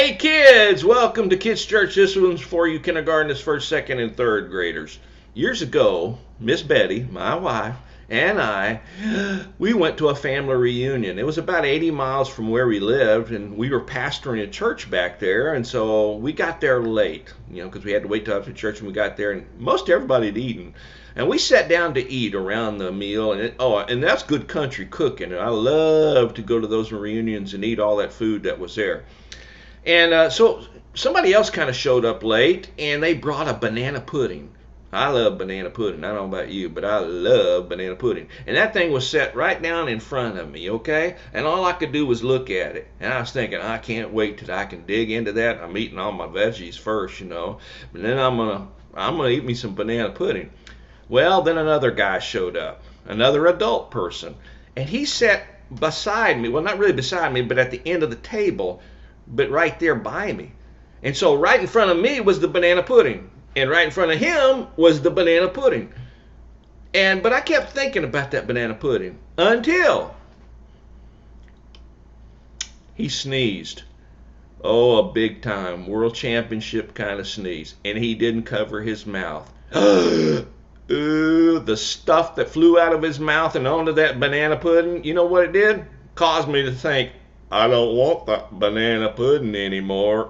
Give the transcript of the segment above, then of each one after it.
Hey kids, welcome to Kids Church. This one's for you kindergartners, first, second, and third graders. Years ago, Miss Betty, my wife, and I, we went to a family reunion. It was about 80 miles from where we lived, and we were pastoring a church back there, and so we got there late, because we had to wait till after church, and we got there, and most everybody had eaten. And we sat down to eat around the meal, and that's good country cooking, and I love to go to those reunions and eat all that food that was there. And so somebody else kind of showed up late, and they brought a banana pudding. I love banana pudding. I don't know about you, but I love banana pudding. And that thing was set right down in front of me, okay? And all I could do was look at it. And I was thinking, I can't wait till I can dig into that. I'm eating all my veggies first, But then I'm gonna eat me some banana pudding. Well, then another guy showed up, another adult person, and he sat beside me. Well, not really beside me, but at the end of the table, but right there by me. And so right in front of me was the banana pudding, and right in front of him was the banana pudding. But I kept thinking about that banana pudding until he sneezed. Oh, a big time world championship kind of sneeze, and he didn't cover his mouth. The stuff that flew out of his mouth and onto that banana pudding, you know what it did? Caused me to think, I don't want that banana pudding anymore.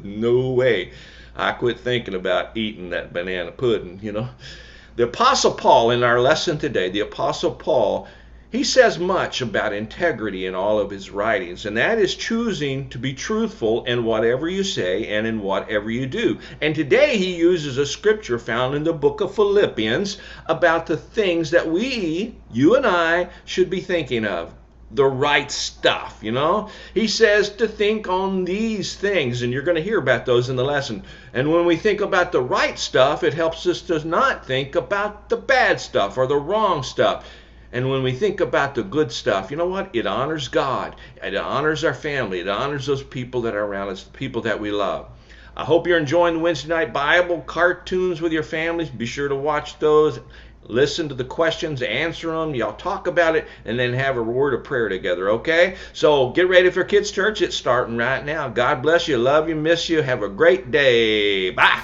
No way. I quit thinking about eating that banana pudding, The Apostle Paul, in our lesson today, the Apostle Paul, he says much about integrity in all of his writings, and that is choosing to be truthful in whatever you say and in whatever you do. And today he uses a scripture found in the book of Philippians about the things that you and I, should be thinking of. The right stuff, He says to think on these things, and you're going to hear about those in the lesson. And when we think about the right stuff, it helps us to not think about the bad stuff or the wrong stuff. And when we think about the good stuff, you know what? It honors God. It honors our family. It honors those people that are around us, the people that we love. I hope you're enjoying the Wednesday night Bible cartoons with your families. Be sure to watch those. Listen to the questions, answer them, y'all talk about it, and then have a word of prayer together, okay? So get ready for Kids Church. It's starting right now. God bless you, love you, miss you. Have a great day. Bye.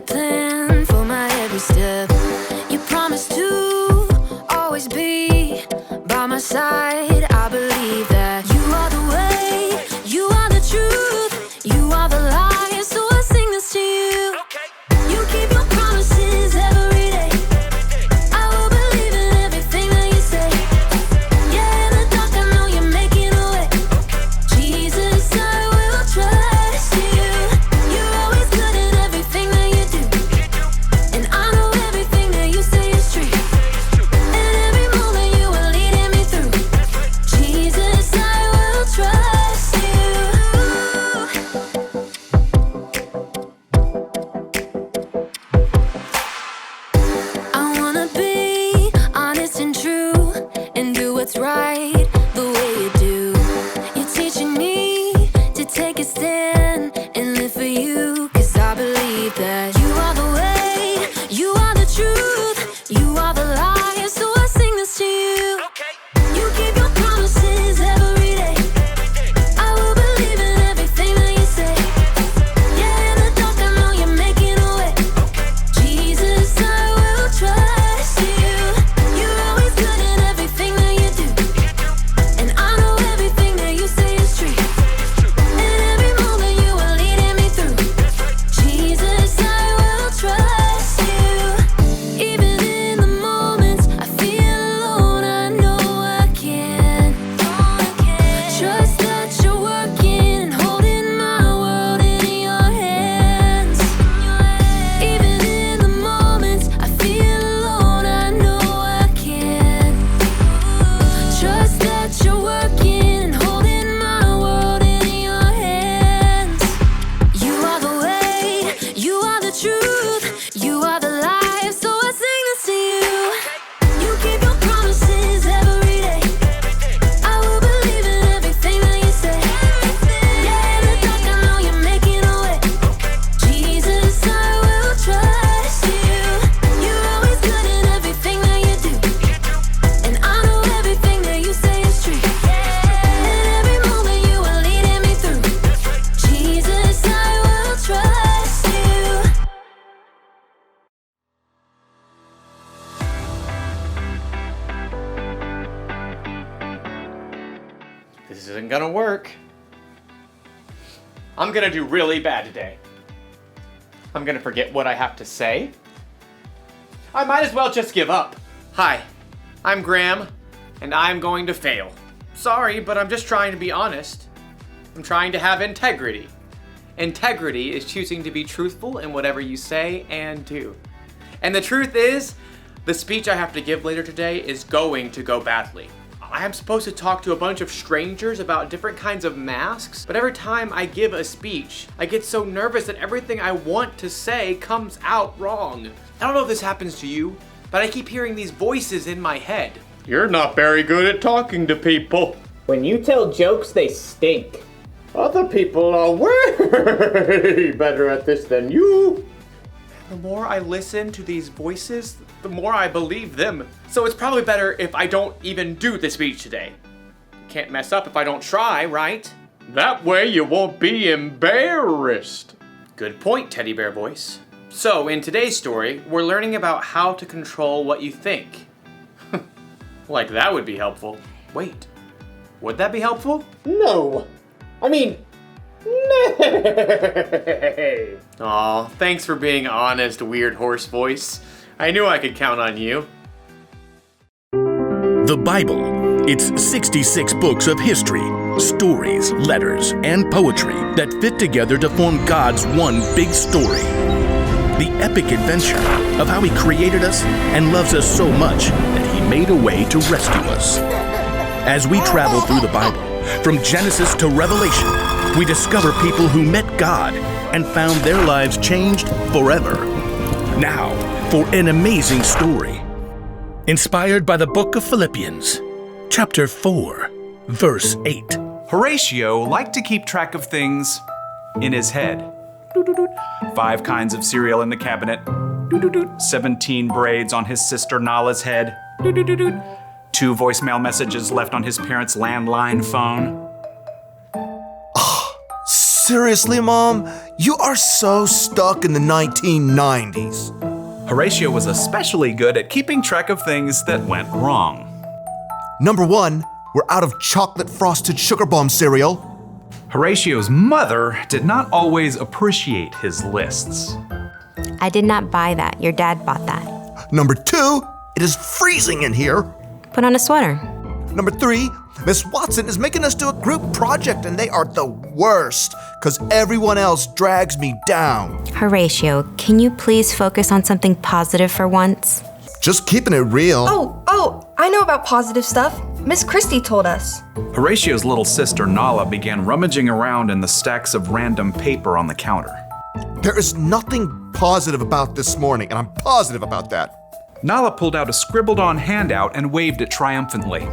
Plan for my every step. You promised to always be by my side. I believe that you are the way, you are the truth, you are the light. So I sing this to you. You keep your promises every day. I will believe in everything that you say. Yeah, in the dark I know you're making a way. Jesus, I will trust you. You're always good at everything that you do. And I know everything that you say is true. And every moment you are leading me through. gonna work. I'm gonna do really bad today. I'm gonna forget what I have to say. I might as well just give up. Hi, I'm Graham, and I'm going to fail. Sorry, but I'm just trying to be honest. I'm trying to have integrity. Integrity is choosing to be truthful in whatever you say and do. And the truth is, the speech I have to give later today is going to go badly. I am supposed to talk to a bunch of strangers about different kinds of masks, but every time I give a speech, I get so nervous that everything I want to say comes out wrong. I don't know if this happens to you, but I keep hearing these voices in my head. You're not very good at talking to people. When you tell jokes, they stink. Other people are way better at this than you. The more I listen to these voices, the more I believe them. So it's probably better if I don't even do the speech today. Can't mess up if I don't try, right? That way you won't be embarrassed. Good point, teddy bear voice. So in today's story, we're learning about how to control what you think. Like that would be helpful. Wait, would that be helpful? No. I mean, nay. Aw, thanks for being honest, weird horse voice. I knew I could count on you. The Bible. It's 66 books of history, stories, letters, and poetry that fit together to form God's one big story. The epic adventure of how He created us and loves us so much that He made a way to rescue us. As we travel through the Bible, from Genesis to Revelation, we discover people who met God and found their lives changed forever. Now, for an amazing story. Inspired by the book of Philippians, chapter 4, verse 8. Horatio liked to keep track of things in his head. 5 kinds of cereal in the cabinet. 17 braids on his sister Nala's head. 2 voicemail messages left on his parents' landline phone. Seriously, Mom? You are so stuck in the 1990s. Horatio was especially good at keeping track of things that went wrong. Number 1, we're out of chocolate frosted sugar bomb cereal. Horatio's mother did not always appreciate his lists. I did not buy that. Your dad bought that. Number 2, it is freezing in here. Put on a sweater. Number 3, Miss Watson is making us do a group project and they are the worst because everyone else drags me down. Horatio, can you please focus on something positive for once? Just keeping it real. Oh, I know about positive stuff. Miss Christie told us. Horatio's little sister Nala began rummaging around in the stacks of random paper on the counter. There is nothing positive about this morning, and I'm positive about that. Nala pulled out a scribbled-on handout and waved it triumphantly.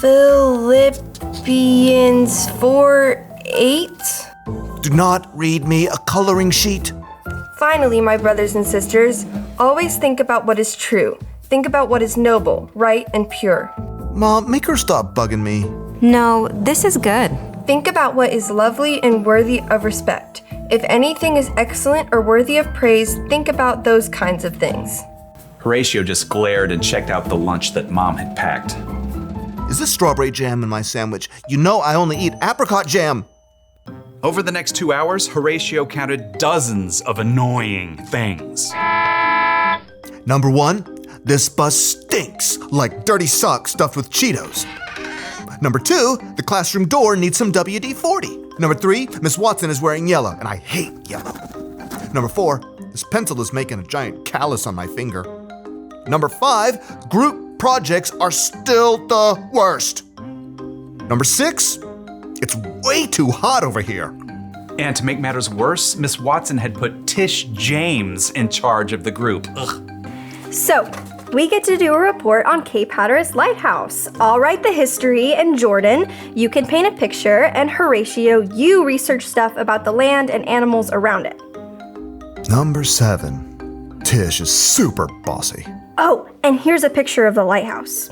Philippians 4:8. Do not read me a coloring sheet. Finally, my brothers and sisters, always think about what is true. Think about what is noble, right, and pure. Mom, make her stop bugging me. No, this is good. Think about what is lovely and worthy of respect. If anything is excellent or worthy of praise, think about those kinds of things. Horatio just glared and checked out the lunch that Mom had packed. Is this strawberry jam in my sandwich? You know I only eat apricot jam. Over the next 2 hours, Horatio counted dozens of annoying things. Number 1, this bus stinks like dirty socks stuffed with Cheetos. Number 2, the classroom door needs some WD-40. Number 3, Miss Watson is wearing yellow, and I hate yellow. Number 4, this pencil is making a giant callus on my finger. Number 5, group projects are still the worst. Number 6, it's way too hot over here. And to make matters worse, Miss Watson had put Tish James in charge of the group. Ugh. So, we get to do a report on Cape Hatteras Lighthouse. I'll write the history, and Jordan, you can paint a picture, and Horatio, you research stuff about the land and animals around it. Number 7, Tish is super bossy. Oh, and here's a picture of the lighthouse.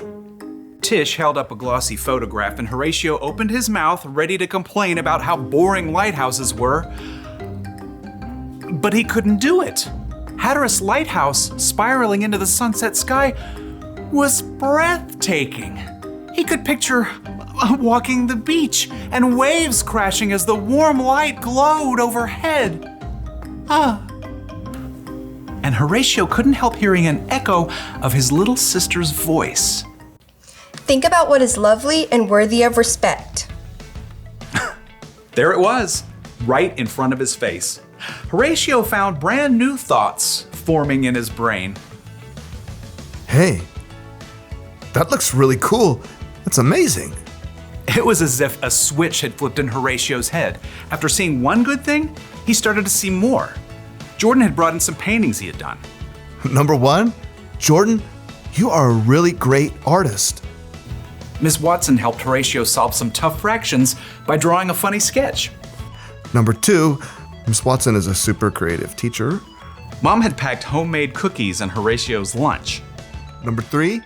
Tish held up a glossy photograph and Horatio opened his mouth, ready to complain about how boring lighthouses were. But he couldn't do it. Hatteras Lighthouse, spiraling into the sunset sky, was breathtaking. He could picture walking the beach and waves crashing as the warm light glowed overhead. And Horatio couldn't help hearing an echo of his little sister's voice. Think about what is lovely and worthy of respect. There it was, right in front of his face. Horatio found brand new thoughts forming in his brain. Hey, that looks really cool. That's amazing. It was as if a switch had flipped in Horatio's head. After seeing one good thing, he started to see more. Jordan had brought in some paintings he had done. Number 1, Jordan, you are a really great artist. Miss Watson helped Horatio solve some tough fractions by drawing a funny sketch. Number 2, Miss Watson is a super creative teacher. Mom had packed homemade cookies in Horatio's lunch. Number 3,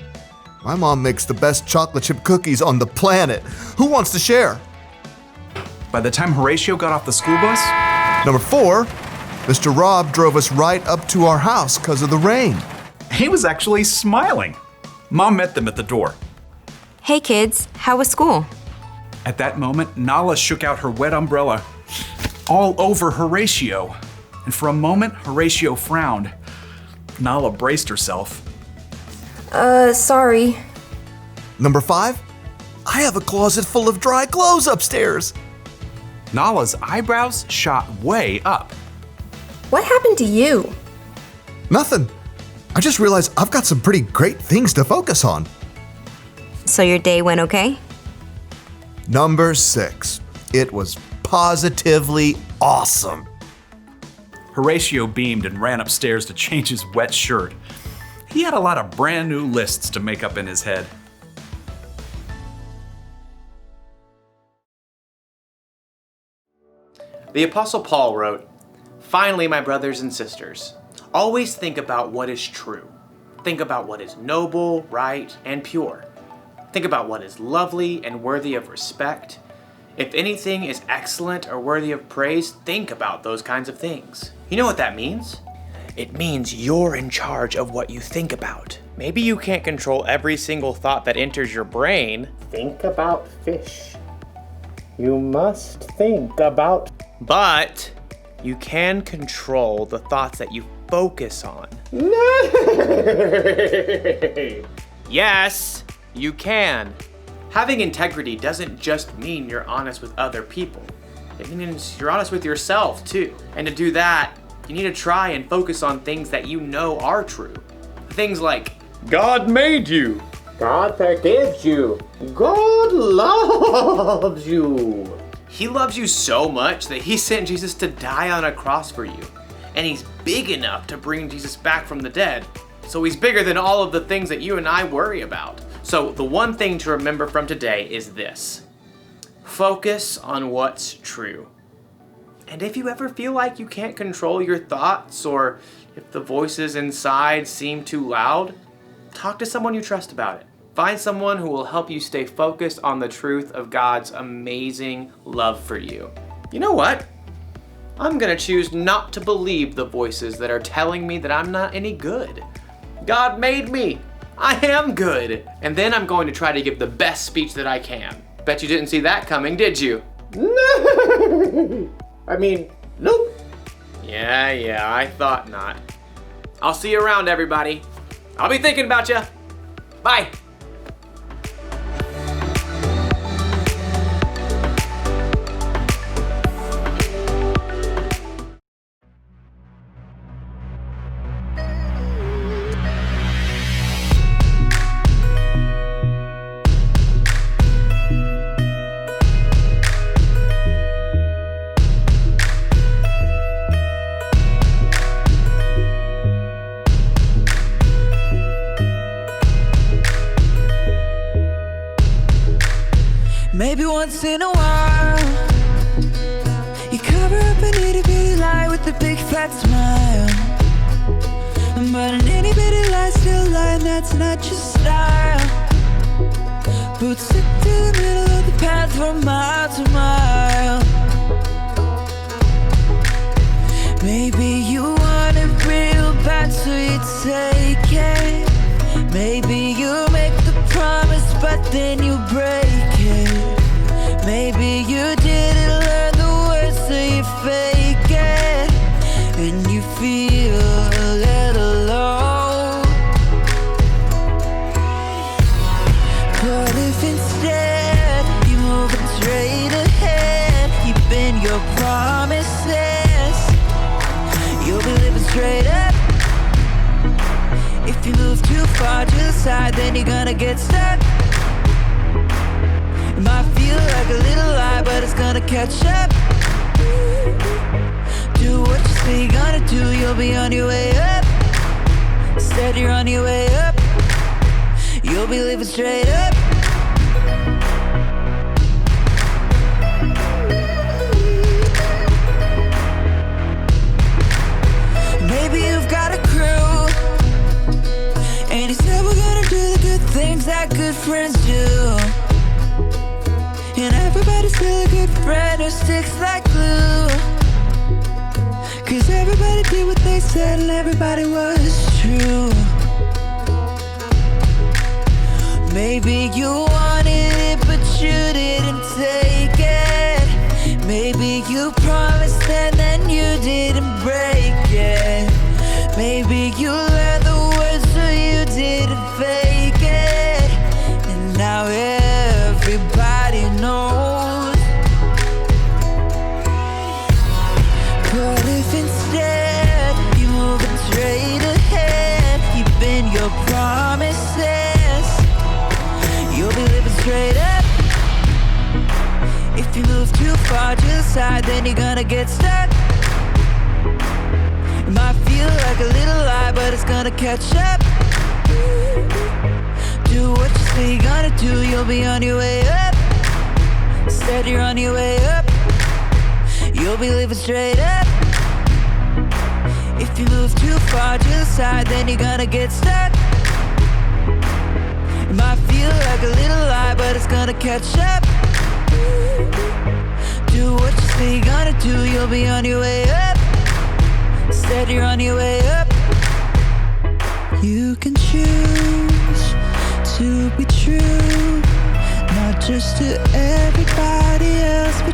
my mom makes the best chocolate chip cookies on the planet. Who wants to share? By the time Horatio got off the school bus, Number 4, Mr. Rob drove us right up to our house because of the rain. he was actually smiling. Mom met them at the door. Hey kids, how was school? At that moment, Nala shook out her wet umbrella all over Horatio. And for a moment, Horatio frowned. Nala braced herself. Sorry. Number 5, I have a closet full of dry clothes upstairs. Nala's eyebrows shot way up. What happened to you? Nothing. I just realized I've got some pretty great things to focus on. So your day went okay? Number 6, it was positively awesome. Horatio beamed and ran upstairs to change his wet shirt. He had a lot of brand new lists to make up in his head. The Apostle Paul wrote, "Finally, my brothers and sisters, always think about what is true. Think about what is noble, right, and pure. Think about what is lovely and worthy of respect. If anything is excellent or worthy of praise, think about those kinds of things." You know what that means? It means you're in charge of what you think about. Maybe you can't control every single thought that enters your brain. Think about fish. You must think about... But you can control the thoughts that you focus on. Yes, you can. Having integrity doesn't just mean you're honest with other people. It means you're honest with yourself too. And to do that, you need to try and focus on things that you know are true. Things like, God made you. God forgives you. God loves you. He loves you so much that he sent Jesus to die on a cross for you. And he's big enough to bring Jesus back from the dead. So he's bigger than all of the things that you and I worry about. So the one thing to remember from today is this. Focus on what's true. And if you ever feel like you can't control your thoughts, or if the voices inside seem too loud, talk to someone you trust about it. Find someone who will help you stay focused on the truth of God's amazing love for you. You know what? I'm gonna choose not to believe the voices that are telling me that I'm not any good. God made me. I am good. And then I'm going to try to give the best speech that I can. Bet you didn't see that coming, did you? No. I mean, nope. Yeah, I thought not. I'll see you around, everybody. I'll be thinking about you. Bye. Maybe once in a while you cover up an itty bitty lie with a big fat smile. But an itty bitty lie still lie, and that's not your style. But stick to the middle of the path from mile to mile. Maybe you want it real bad, so you take it. Maybe you make the promise, but then you break it. If you move too far to the side, then you're gonna get stuck. It might feel like a little lie, but it's gonna catch up. Do what you say you're gonna do, you'll be on your way up. Instead you're on your way up. You'll be living straight up. Maybe you've got a crew, and you said we're gonna do the good things that good friends do. And everybody's still a good friend who sticks like glue. Cause everybody did what they said and everybody was true. Maybe you wanted it but you didn't take it. Maybe you promised and then you didn't break it. Maybe you learned the words so you didn't fake it. And now everybody knows. But if instead you're moving straight ahead, keeping your promises, you'll be living straight up. If you move too far to the side, then you're gonna get stuck. It might feel like a little lie, but it's gonna catch up. Do what you say you're gonna do, you'll be on your way up. Instead you're on your way up. You'll be living straight up. If you move too far to the side, then you're gonna get stuck. It might feel like a little lie, but it's gonna catch up. Do what you say you're gonna do, you'll be on your way up. Instead you're on your way up. You can choose to be true, not just to everybody else, but